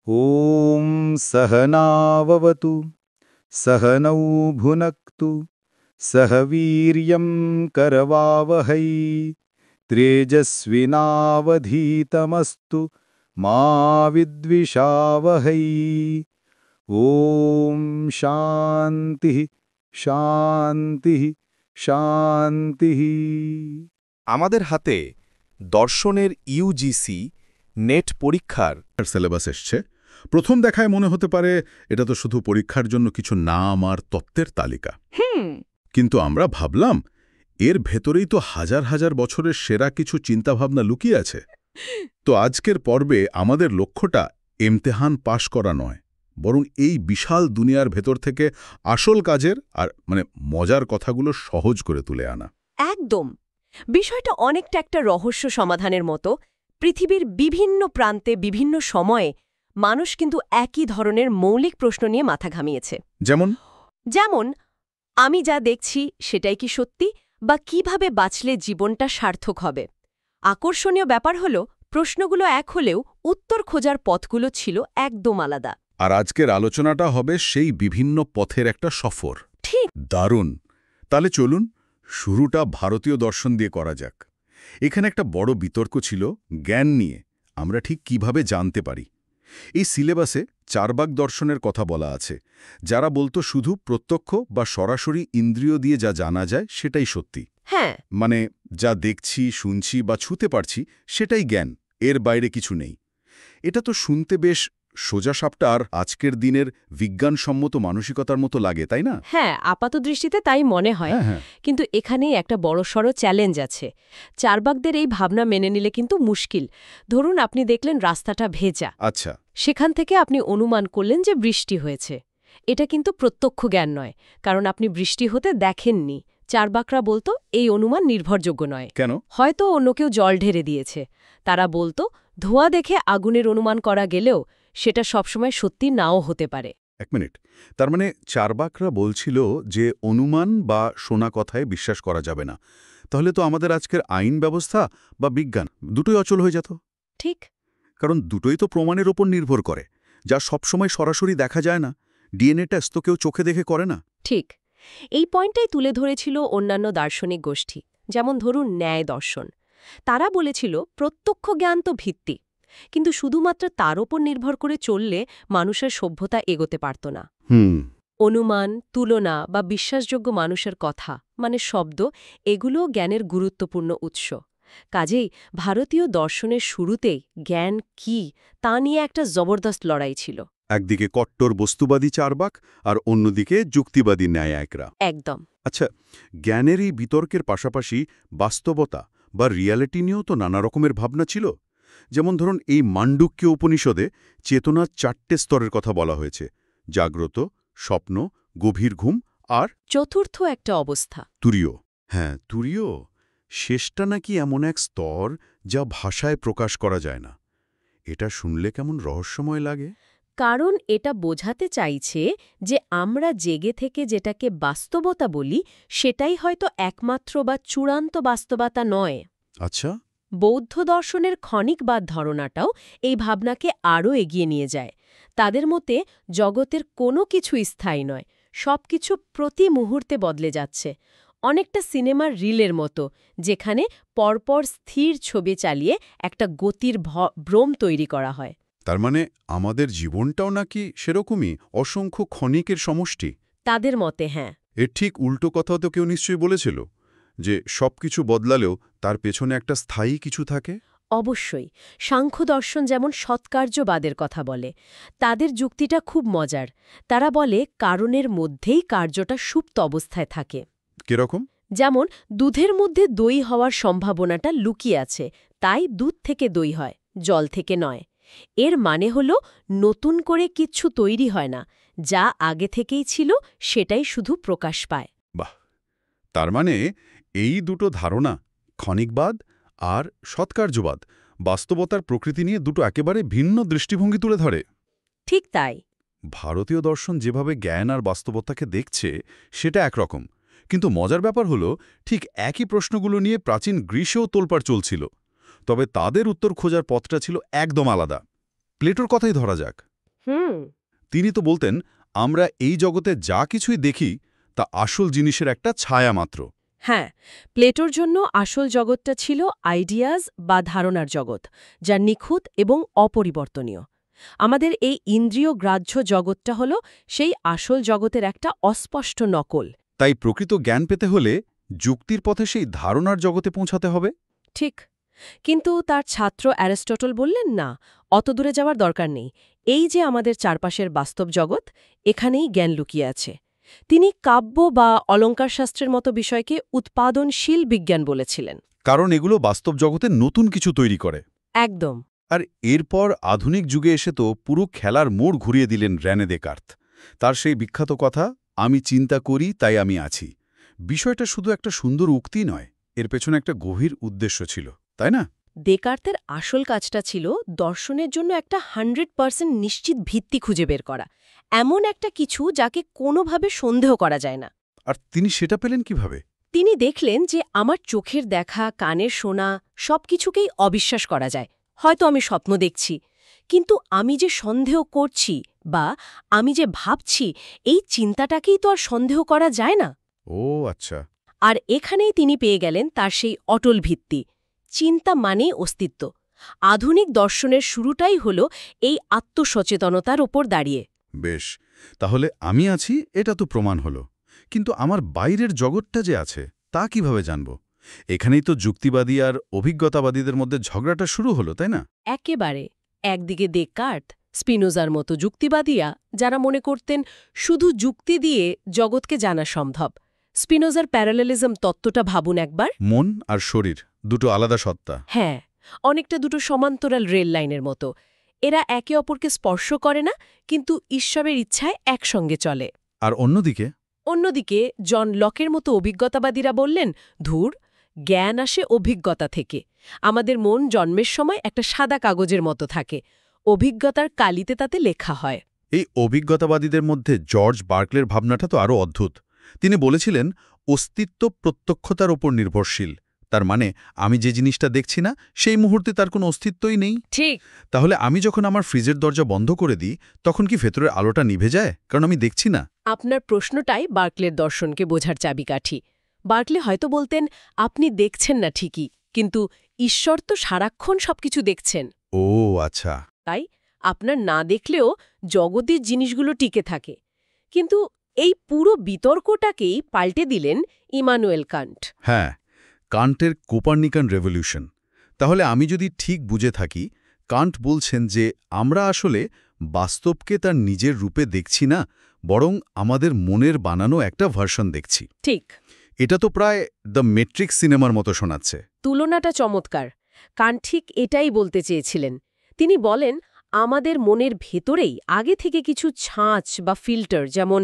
ॐ सहनाववतु सहनौ भुनक्तु सह वीर्यं करवावहै तेजस्विनावधीतमस्तु मा विद्विषावहै ॐ शान्तिः শান্তিः শান্তিः। আমাদের হাতে দর্শনের ইউজিসি নেট পরীক্ষার সিলেবাস এসছে। প্রথম দেখায় মনে হতে পারে এটা তো শুধু পরীক্ষার জন্য কিছু নাম আর তত্ত্বের তালিকা। কিন্তু আমরা ভাবলাম এর ভেতরেই তো হাজার হাজার বছরের সেরা কিছু চিন্তাভাবনা লুকিয়ে আছে। তো আজকের পর্বে আমাদের লক্ষ্যটা ইমতেহান পাশ করা নয়, বরং এই বিশাল দুনিয়ার ভেতর থেকে আসল কাজের আর মজার কথাগুলো সহজ করে তুলে আনা। একদম। বিষয়টা অনেকটা একটা রহস্য সমাধানের মতো। পৃথিবীর বিভিন্ন প্রান্তে বিভিন্ন সময়ে মানুষ কিন্তু একই ধরনের মৌলিক প্রশ্ন নিয়ে মাথা ঘামিয়েছে। যেমন আমি যা দেখছি সেটাই কি সত্যি, বা কিভাবে বাঁচলে জীবনটা সার্থক হবে। আকর্ষণীয় ব্যাপার হল প্রশ্নগুলো এক হলেও উত্তর খোঁজার পথগুলো ছিল একদম আলাদা। আর আজকের আলোচনাটা হবে সেই বিভিন্ন পথের একটা সফর। ঠিক। দারুণ। তাহলে চলুন শুরুটা ভারতীয় দর্শন দিয়ে করা যাক। এখানে একটা বড় বিতর্ক ছিল জ্ঞান নিয়ে আমরা ঠিক কিভাবে জানতে পারি। এই সিলেবাসে চারবাক দর্শনের কথা বলা আছে, যারা বলতো শুধু প্রত্যক্ষ বা সরাসরি ইন্দ্রিয় দিয়ে যা জানা যায় সেটাই সত্যি। হ্যাঁ, যা দেখছি, শুনছি বা ছুঁতে পারছি সেটাই জ্ঞান, এর বাইরে কিছু নেই। এটা তো শুনতে বেশ সোজাসাপটা আর আজকের দিনের বিজ্ঞানসম্মত মানসিকতার মতো লাগে, তাই না? হ্যাঁ, আপাত দৃষ্টিতে তাই মনে হয়। কিন্তু এখানেই একটা বড়সড় চ্যালেঞ্জ আছে। চারবাকদের এই ভাবনা মেনে নিলে কিন্তু মুশকিল। ধরুন আপনি দেখলেন রাস্তাটা ভেজা। আচ্ছা। সেখান থেকে আপনি অনুমান করলেন যে বৃষ্টি হয়েছে। এটা কিন্তু প্রত্যক্ষ জ্ঞান নয়, কারণ আপনি বৃষ্টি হতে দেখেননি। চারবাকরা বলতো এই অনুমান নির্ভরযোগ্য নয়। কেন? হয়তো অন্য কেউ জল ঢেলে দিয়েছে। তারা বলতো ধোঁয়া দেখে আগুনের অনুমান করা গেলেও সেটা সবসময় সত্যি নাও হতে পারে। এক মিনিট, তার চারবাকরা বলছিল যে অনুমান বা শোনা কথায় বিশ্বাস করা যাবে না। তাহলে তো আমাদের আজকের আইন ব্যবস্থা বা বিজ্ঞান দুটোই অচল হয়ে যেত। ঠিক। কারণ দুটোই তো প্রমাণের ওপর নির্ভর করে, যা সবসময় সরাসরি দেখা যায় না। ডিএনএ টেস্ট তো কেউ চোখে দেখে করে না। ঠিক। এই পয়েন্টটাই তুলে ধরেছিল অন্যান্য দার্শনিক গোষ্ঠী, যেমন ধরুন ন্যায় দর্শন। তারা বলেছিল প্রত্যক্ষ জ্ঞান তো ভিত্তি, কিন্তু শুধুমাত্র তার ওপর নির্ভর করে চললে মানুষের সভ্যতা এগোতে পারত না। অনুমান, তুলনা বা বিশ্বাসযোগ্য মানুষের কথা শব্দ, এগুলো জ্ঞানের গুরুত্বপূর্ণ উৎস। কাজেই ভারতীয় দর্শনের শুরুতেই জ্ঞান কি তা নিয়ে একটা জবরদস্ত লড়াই ছিল। একদিকে কট্টর বস্তুবাদী চারবাক আর অন্যদিকে যুক্তিবাদী ন্যায়িকরা। একদম। আচ্ছা, জ্ঞানের এই বিতর্কের পাশাপাশি বাস্তবতা বা রিয়ালিটি নিয়েও তো নানা রকমের ভাবনা ছিল। যেমন ধরুন এই মান্ডুক্য উপনিষদে চেতনার 4টে স্তরের কথা বলা হয়েছে: জাগ্রত, স্বপ্ন, গভীর ঘুম আর চতুর্থ একটা অবস্থা, তুরীয়। হ্যাঁ, তুরীয়। শেষটা নাকি এমন এক স্তর যা ভাষায় প্রকাশ করা যায় না। এটা শুনলে কেমন রহস্যময় লাগে। কারণ এটা বোঝাতে চাইছে যে আমরা জেগে থেকে যেটাকে বাস্তবতা বলি সেটাই হয়তো একমাত্র বা চূড়ান্ত বাস্তবতা নয়। আচ্ছা। বৌদ্ধ দর্শনের ক্ষণিকবাদ ধারণাটাও এই ভাবনাকে আরও এগিয়ে নিয়ে যায়। তাদের মতে জগতের কোনো কিছু স্থায়ী নয়, সবকিছু প্রতি মুহূর্তে বদলে যাচ্ছে। অনেকটা সিনেমার রিলের মতো, যেখানে পরপর স্থির ছবি চালিয়ে একটা গতির ভ্রম তৈরি করা হয়। তার আমাদের জীবনটাও নাকি সেরকমই, অসংখ্য ক্ষণিকের সমষ্টি? তাদের মতে হ্যাঁ। এর ঠিক উল্টো কথাও তো কেউ নিশ্চয়ই বলেছিল, যে সবকিছু বদলালেও তার পেছনে একটা স্থায়ী কিছু থাকে। অবশ্যই। সাংখ্য দর্শন যেমন সৎকার্যবাদের কথা বলে। তাদের যুক্তিটা খুব মজার। তারা বলে কারণের মধ্যেই কার্যটা সুপ্ত অবস্থায় থাকে। কিরকম? যেমন দুধের মধ্যে দই হওয়ার সম্ভাবনাটা লুকিয়ে আছে, তাই দুধ থেকে দই হয়, জল থেকে নয়। এর মানে হল নতুন করে কিচ্ছু তৈরি হয় না, যা আগে থেকেই ছিল সেটাই শুধু প্রকাশ পায়। বাহ! তার এই দুটো ধারণা, ক্ষণিকবাদ আর সৎকার্যবাদ, বাস্তবতার প্রকৃতি নিয়ে দুটো একেবারে ভিন্ন দৃষ্টিভঙ্গি তুলে ধরে। ঠিক তাই। ভারতীয় দর্শন যেভাবে জ্ঞান আর বাস্তবতাকে দেখছে সেটা একরকম, কিন্তু মজার ব্যাপার হলো ঠিক একই প্রশ্নগুলো নিয়ে প্রাচীন গ্রীসেও তোলপাড় চলছিল। তবে তাদের উত্তর খোঁজার পথটা ছিল একদম আলাদা। প্লেটোর কথাই ধরা যাক। হুম তিনি তো বলতেন আমরা এই জগতে যা কিছুই দেখি তা আসল জিনিসের একটা ছায়া মাত্র। হ্যাঁ, প্লেটোর জন্য আসল জগৎটা ছিল আইডিয়াজ বা ধারণার জগৎ, যা নিখুঁত এবং অপরিবর্তনীয়। আমাদের এই ইন্দ্রিয় গ্রাহ্য জগৎটা হল সেই আসল জগতের একটা অস্পষ্ট নকল। তাই প্রকৃত জ্ঞান পেতে হলে যুক্তির পথে সেই ধারণার জগতে পৌঁছাতে হবে। ঠিক, কিন্তু তার ছাত্র অ্যারিস্টটল বললেন না, অত দূরে যাওয়ার দরকার নেই। এই যে আমাদের চারপাশের বাস্তব জগৎ, এখানেই জ্ঞান লুকিয়ে আছে। তিনি কাব্য বা অলঙ্কারশাস্ত্রের মতো বিষয়কে উৎপাদনশীল বিজ্ঞান বলেছিলেন। কারণ এগুলো বাস্তব জগতে নতুন কিছু তৈরি করে। একদম। আর এরপর আধুনিক যুগে এসে তো পুরো খেলার মোড় ঘুরিয়ে দিলেন রেনে দেকার্ত। তার সেই বিখ্যাত কথা, আমি চিন্তা করি তাই আমি আছি। বিষয়টা শুধু একটা সুন্দর উক্তি নয়, এর পেছনে একটা গভীর উদ্দেশ্য ছিল, তাই না? দেকার্তের আসল কাজটা ছিল দর্শনের জন্য একটা 100% নিশ্চিত ভিত্তি খুঁজে বের করা, এমন একটা কিছু যাকে কোনোভাবে সন্দেহ করা যায় না। আর তিনি সেটা পেলেন কিভাবে? তিনি দেখলেন যে আমার চোখের দেখা, কানের শোনা সবকিছুকেই অবিশ্বাস করা যায়। হয়তো আমি স্বপ্ন দেখছি, কিন্তু আমি যে সন্দেহ করছি বা আমি যে ভাবছি, এই চিন্তাটাকেই তো আর সন্দেহ করা যায় না। ও আচ্ছা। আর এখানেই তিনি পেয়ে গেলেন তার সেই অটল ভিত্তি। চিন্তা মানেই অস্তিত্ব। আধুনিক দর্শনের শুরুটাই হল এই আত্মসচেতনতার ওপর দাঁড়িয়ে। বেশ, তাহলে আমি আছি এটা তো প্রমাণ হলো, কিন্তু আমার বাইরের জগৎটা যে আছে তা কিভাবে জানব? এখানেই তো যুক্তিবাদী আর অভিজ্ঞতাবাদীদের মধ্যে ঝগড়াটা শুরু হলো, তাই না? একেবারে। একদিকে দেকার্ত, স্পিনোজার মতো যুক্তিবাদীরা, যারা মনে করতেন শুধু যুক্তি দিয়ে জগৎকে জানা সম্ভব। স্পিনোজার প্যারালেলিজম তত্ত্বটা ভাবুন একবার। মন আর শরীর দুটো আলাদা সত্তা। হ্যাঁ, অনেকটা দুটো সমান্তরাল রেল লাইনের মতো। এরা একে অপরকে স্পর্শ করে না, কিন্তু ঈশ্বরের ইচ্ছায় একসঙ্গে চলে। আর অন্যদিকে জন লকের মতো অভিজ্ঞতাবাদীরা বললেন, ধুর, জ্ঞান আসে অভিজ্ঞতা থেকে। আমাদের মন জন্মের সময় একটা সাদা কাগজের মতো থাকে, অভিজ্ঞতার কালিতে তাতে লেখা হয়। এই অভিজ্ঞতাবাদীদের মধ্যে জর্জ বার্কলের ভাবনাটা তো আরও অদ্ভুত। তিনি বলেছিলেন অস্তিত্ব প্রত্যক্ষতার ওপর নির্ভরশীল। তার মানে আমি যে জিনিসটা দেখছি না সেই মুহূর্তে তার কোনো অস্তিত্বই নেই। ঠিক। তাহলে আমি যখন আমার ফ্রিজের দরজা বন্ধ করে দিই তখন কি ভেতরের আলোটা নিভে যায়, কারণ আমি দেখছি না? আপনার প্রশ্নটাই বার্কলের দর্শনকে বোঝার চাবিকাঠি। বার্কলে হয়তো বলতেন, আপনি দেখছেন না ঠিকই, কিন্তু ঈশ্বর তো সারাক্ষণ সবকিছু দেখছেন। ও আচ্ছা। তাই আপনার না দেখলেও জগতের জিনিসগুলো টিকে থাকে। কিন্তু এই পুরো বিতর্কটাকেই পাল্টে দিলেন ইমানুয়েল কান্ট। হ্যাঁ, কান্টের কোপার্নিকান রেভলিউশন। তাহলে আমি যদি ঠিক বুঝে থাকি, কান্ট বলছেন যে আমরা আসলে বাস্তবকে তার নিজের রূপে দেখছি না, বরং আমাদের মনের বানানো একটা ভার্সন দেখছি। ঠিক। এটা তো প্রায় দ্য ম্যাট্রিক্স সিনেমার মতো শোনাচ্ছে। তুলনাটা চমৎকার। কান্ট ঠিক এটাই বলতে চেয়েছিলেন। তিনি বলেন, আমাদের মনের ভেতরেই আগে থেকে কিছু ছাঁচ বা ফিল্টার, যেমন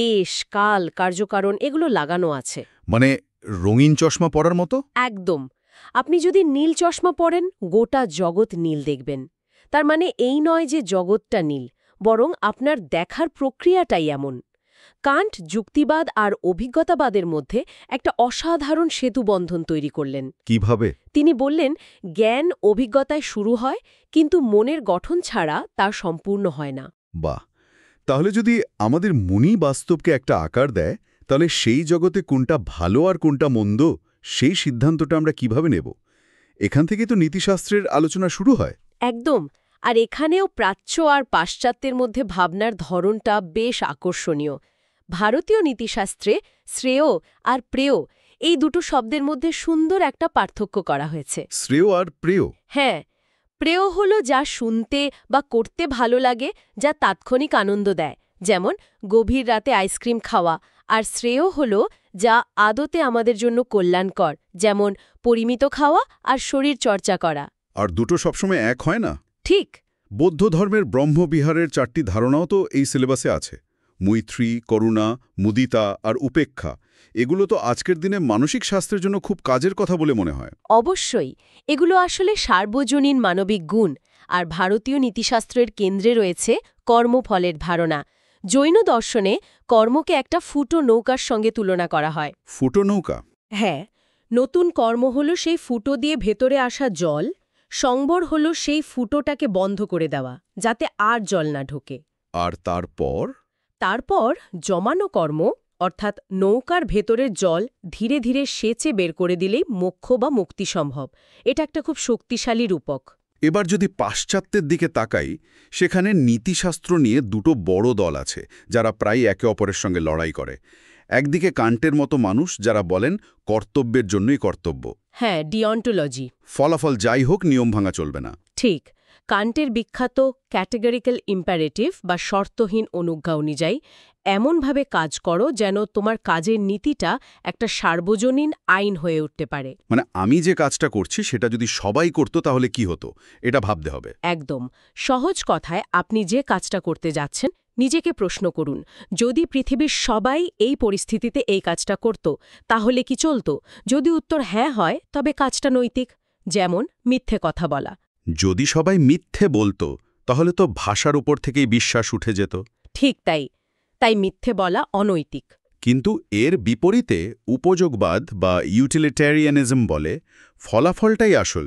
দেশ, কাল, কার্যকারণ, এগুলো লাগানো আছে। মানে রঙিন চশমা পরার মতো? একদম। আপনি যদি নীল চশমা পরেন, গোটা জগৎ নীল দেখবেন। তার মানে এই নয় যে জগৎটা নীল, বরং আপনার দেখার প্রক্রিয়াটাই এমন। কান্ট যুক্তিবাদ আর অভিজ্ঞতাবাদের মধ্যে একটা অসাধারণ সেতুবন্ধন তৈরি করলেন। কিভাবে? তিনি বললেন, জ্ঞান অভিজ্ঞতায় শুরু হয়, কিন্তু মনের গঠন ছাড়া তা সম্পূর্ণ হয় না। বাহ! তাহলে যদি আমাদের মনই বাস্তবকে একটা আকার দেয়, তাহলে সেই জগতে কোনটা ভালো আর কোনটা মন্দ সেই সিদ্ধান্তটা আমরা কিভাবে নেব? এখান থেকে তো নীতিশাস্ত্রের আলোচনা শুরু হয়। একদম। আর এখানেও প্রাচ্য আর পাশ্চাত্যের মধ্যে ভাবনার ধরনটা বেশ আকর্ষণীয়। ভারতীয় নীতিশাস্ত্রে শ্রেয় আর প্রেয়, এই দুটো শব্দের মধ্যে সুন্দর একটা পার্থক্য করা হয়েছে। শ্রেয় আর প্রেয়? হ্যাঁ, প্রেয় হল যা শুনতে বা করতে ভালো লাগে, যা তাৎক্ষণিক আনন্দ দেয়, যেমন গভীর রাতে আইসক্রিম খাওয়া। আর শ্রেয় হল যা আদতে আমাদের জন্য কল্যাণকর, যেমন পরিমিত খাওয়া আর শরীর চর্চা করা। আর দুটো সবসময় এক হয় না। ঠিক। বৌদ্ধ ধর্মের ব্রহ্মবিহারের 4টি ধারণাও তো এই সিলেবাসে আছে। মৈত্রী, করুণা, মুদিতা আর উপেক্ষা। এগুলো তো আজকের দিনে মানসিক স্বাস্থ্যের জন্য খুব কাজের কথা বলে মনে হয়। অবশ্যই। এগুলো আসলে সার্বজনীন মানবিক গুণ। আর ভারতীয় নীতিশাস্ত্রের কেন্দ্রে রয়েছে কর্মফলের ধারণা। জৈন দর্শনে কর্মকে একটা ফুটো নৌকার সঙ্গে তুলনা করা হয়। ফুটো নৌকা? হ্যাঁ, নতুন কর্ম হল সেই ফুটো দিয়ে ভেতরে আসা জল, সংবর হল সেই ফুটোটাকে বন্ধ করে দেওয়া যাতে আর জল না ঢোকে। আর তারপর? তারপর জমানো কর্ম, অর্থাৎ নৌকার ভেতরের জল ধীরে ধীরে সেচে বের করে দিলেই মোক্ষ বা মুক্তি সম্ভব। এটা একটা খুব শক্তিশালী রূপক। এবার যদি পাশ্চাত্যের দিকে তাকাই, সেখানে নীতিশাস্ত্র নিয়ে দুটো বড় দল আছে যারা প্রায় একে অপরের সঙ্গে লড়াই করে। একদিকে কান্টের মতো মানুষ যারা বলেন কর্তব্যের জন্যই কর্তব্য, হ্যাঁ, ডিঅন্টোলজি। ফলাফল যাই হোক নিয়ম ভাঙা চলবে না। ঠিক। কান্টের বিখ্যাত ক্যাটেগরিক্যাল ইম্পারেটিভ বা শর্তহীন অনুজ্ঞা অনুযায়ী এমনভাবে কাজ করো যেন তোমার কাজের নীতিটা একটা সার্বজনীন আইন হয়ে উঠতে পারে। মানে আমি যে কাজটা করছি সেটা যদি সবাই করত তাহলে কি হতো, এটা ভাবতে হবে। একদম। সহজ কথায় আপনি যে কাজটা করতে যাচ্ছেন নিজেকে প্রশ্ন করুন, যদি পৃথিবীর সবাই এই পরিস্থিতিতে এই কাজটা করত তাহলে কি চলত? যদি উত্তর হ্যাঁ হয় তবে কাজটা নৈতিক। যেমন মিথ্যে কথা বলা। যদি সবাই মিথ্যে বলতো তাহলে তো ভাষার উপর থেকেই বিশ্বাস উঠে যেত। ঠিক তাই। তাই মিথ্যে বলা অনৈতিক। কিন্তু এর বিপরীতে উপযোগবাদ বা ইউটিলিটারিয়ানিজম বলে ফলাফলটাই আসল।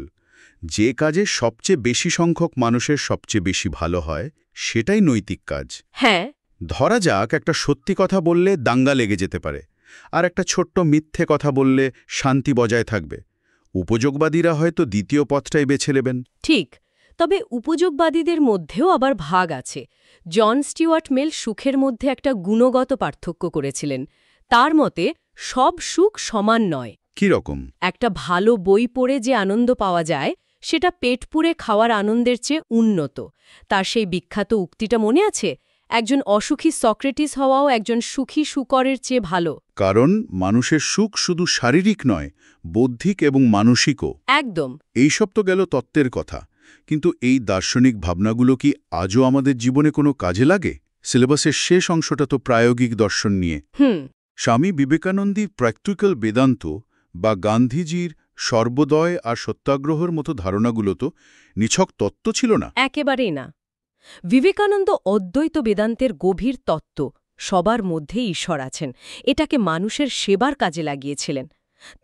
যে কাজে সবচেয়ে বেশি সংখ্যক মানুষের সবচেয়ে বেশি ভালো হয় সেটাই নৈতিক কাজ। হ্যাঁ। ধরা যাক একটা সত্যি কথা বললে দাঙ্গা লেগে যেতে পারে, আর একটা ছোট্ট মিথ্যে কথা বললে শান্তি বজায় থাকবে। উপযোগবাদীরা হয়তো দ্বিতীয় পথটাই বেছে নেবেন। ঠিক। তবে উপযোগবাদীদের মধ্যেও আবার ভাগ আছে। জন স্টিওয়ার্ট মিল সুখের মধ্যে একটা গুণগত পার্থক্য করেছিলেন। তার মতে সব সুখ সমান নয়। কি রকম? একটা ভালো বই পড়ে যে আনন্দ পাওয়া যায় সেটা পেট পুরে খাওয়ার আনন্দের চেয়ে উন্নত। তার সেই বিখ্যাত উক্তিটা মনে আছে, একজন অসুখী সক্রেটিস হওয়াও একজন সুখী শূকরের চেয়ে ভালো। কারণ মানুষের সুখ শুধু শারীরিক নয়, বৌদ্ধিক এবং মানসিকও। একদম। এইসব তো গেল তত্ত্বের কথা, কিন্তু এই দার্শনিক ভাবনাগুলো কি আজও আমাদের জীবনে কোনো কাজে লাগে? সিলেবাসের শেষ অংশটা তো প্রায়োগিক দর্শন নিয়ে। স্বামী বিবেকানন্দীর প্র্যাকটিক্যাল বেদান্ত বা গান্ধীজির সর্বোদয় আর সত্যাগ্রহের মতো ধারণাগুলো তো নিছক তত্ত্ব ছিল না। একেবারেই না। বিবেকানন্দ অদ্বৈত বেদান্তের গভীর তত্ত্ব, সবার মধ্যেই ঈশ্বর আছেন, এটাকে মানুষের সেবার কাজে লাগিয়েছিলেন।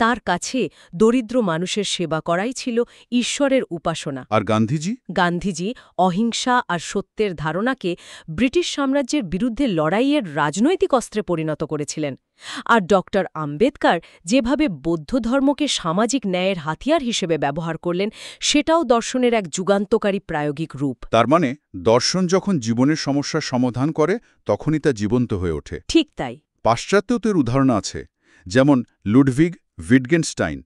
তার কাছে দরিদ্র মানুষের সেবা করাই ছিল ঈশ্বরের উপাসনা। আর গান্ধীজি? গান্ধীজি অহিংসা আর সত্যের ধারণাকে ব্রিটিশ সাম্রাজ্যের বিরুদ্ধে লড়াইয়ের রাজনৈতিক অস্ত্রে পরিণত করেছিলেন। আর ডক্টর আম্বেদকর যেভাবে বৌদ্ধ ধর্মকে সামাজিক ন্যায়ের হাতিয়ার হিসেবে ব্যবহার করলেন সেটাও দর্শনের এক যুগান্তকারী প্রায়োগিক রূপ। তার মানে দর্শন যখন জীবনের সমস্যার সমাধান করে তখনই তা জীবন্ত হয়ে ওঠে। ঠিক তাই। পাশ্চাত্যেও তো এর উদাহরণ আছে। যেমন লুডভিগ উইটগেনস্টাইন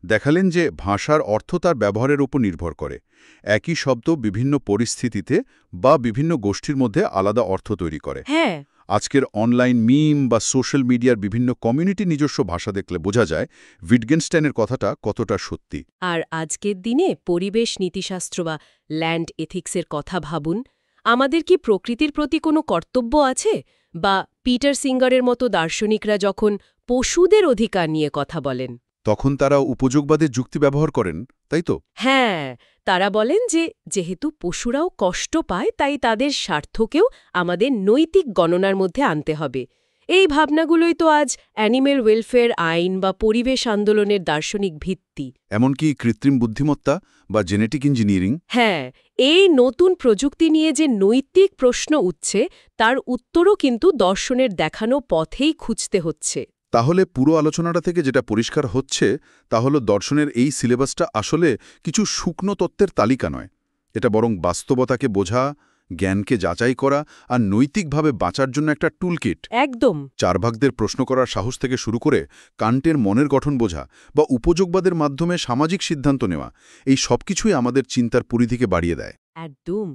দেখালেন যে ভাষার অর্থ তার ব্যবহারের উপর নির্ভর করে। একই শব্দ বিভিন্ন পরিস্থিতিতে বা বিভিন্ন গোষ্ঠীর মধ্যে আলাদা অর্থ তৈরি করে। হ্যাঁ। আজকের অনলাইন মিম বা সোশ্যাল মিডিয়ার বিভিন্ন কমিউনিটি নিজস্ব ভাষা দেখলে বোঝা যায় উইটগেনস্টাইনের কথাটা কতটা সত্যি। আর আজকের দিনে পরিবেশ নীতিশাস্ত্র বা ল্যান্ড এথিক্সের কথা ভাবুন। আমাদের কি প্রকৃতির প্রতি কোনো কর্তব্য আছে? বা পিটার সিঙ্গারের মতো দার্শনিকরা যখন পশুদের অধিকার নিয়ে কথা বলেন তখন তারা উপযোগবাদের যুক্তি ব্যবহার করেন, তাই তো? হ্যাঁ, তারা বলেন যে যেহেতু পশুরাও কষ্ট পায় তাই তাদের স্বার্থকেও আমাদের নৈতিক গণনার মধ্যে আনতে হবে। এই ভাবনাগুলোই তো আজ অ্যানিমেল ওয়েলফেয়ার আইন বা পরিবেশ আন্দোলনের দার্শনিক ভিত্তি। এমনকি কৃত্রিম বুদ্ধিমত্তা বা জেনেটিক ইঞ্জিনিয়ারিং। হ্যাঁ, এই নতুন প্রযুক্তি নিয়ে যে নৈতিক প্রশ্ন উঠছে তার উত্তরও কিন্তু দর্শনের দেখানো পথেই খুঁজতে হচ্ছে। তাহলে পুরো আলোচনাটা থেকে যেটা পরিষ্কার হচ্ছে তা হলো দর্শনের এই সিলেবাসটা আসলে কিছু শুকনো তত্ত্বের তালিকা নয়। এটা বরং বাস্তবতাকে বোঝা, জ্ঞানকে যাচাই করা আর নৈতিকভাবে বাঁচার জন্য একটা টুলকিট। একদম। চারভাগদের প্রশ্ন করার সাহস থেকে শুরু করে কান্টের মনের গঠন বোঝা বা উপযোগবাদের মাধ্যমে সামাজিক সিদ্ধান্ত নেওয়া, এই সবকিছুই আমাদের চিন্তার পরিধিকে বাড়িয়ে দেয়। একদম।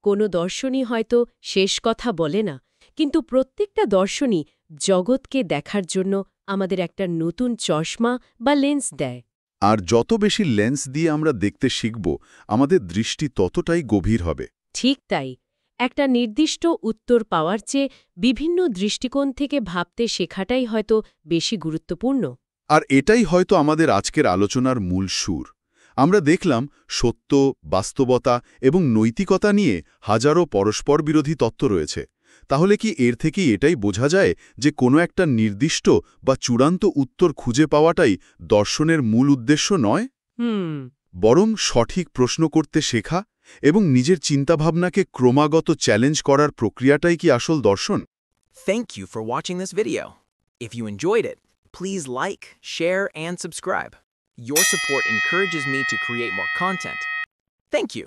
কোনো দর্শনই হয়তো শেষ কথা বলে না, কিন্তু প্রত্যেকটা দর্শনই জগৎকে দেখার জন্য আমাদের একটা নতুন চশমা বা লেন্স দেয়। আর যত বেশি লেন্স দিয়ে আমরা দেখতে শিখব আমাদের দৃষ্টি ততটাই গভীর হবে। ঠিক তাই। একটা নির্দিষ্ট উত্তর পাওয়ার চেয়ে বিভিন্ন দৃষ্টিকোণ থেকে ভাবতে শেখাটাই হয়তো বেশি গুরুত্বপূর্ণ। আর এটাই হয়তো আমাদের আজকের আলোচনার মূল সুর। আমরা দেখলাম সত্য, বাস্তবতা এবং নৈতিকতা নিয়ে হাজারো পরস্পর বিরোধী তত্ত্ব রয়েছে। তাহলে কি এর থেকেই এটাই বোঝা যায় যে কোনো একটা নির্দিষ্ট বা চূড়ান্ত উত্তর খুঁজে পাওয়াটাই দর্শনের মূল উদ্দেশ্য নয়? বরং সঠিক প্রশ্ন করতে শেখা এবং নিজের চিন্তাভাবনাকে ক্রমাগত চ্যালেঞ্জ করার প্রক্রিয়াটাই কি আসল দর্শন? Thank you for watching this video. If you enjoyed it, please like, share, and subscribe. Your support encourages me to create more content. Thank you.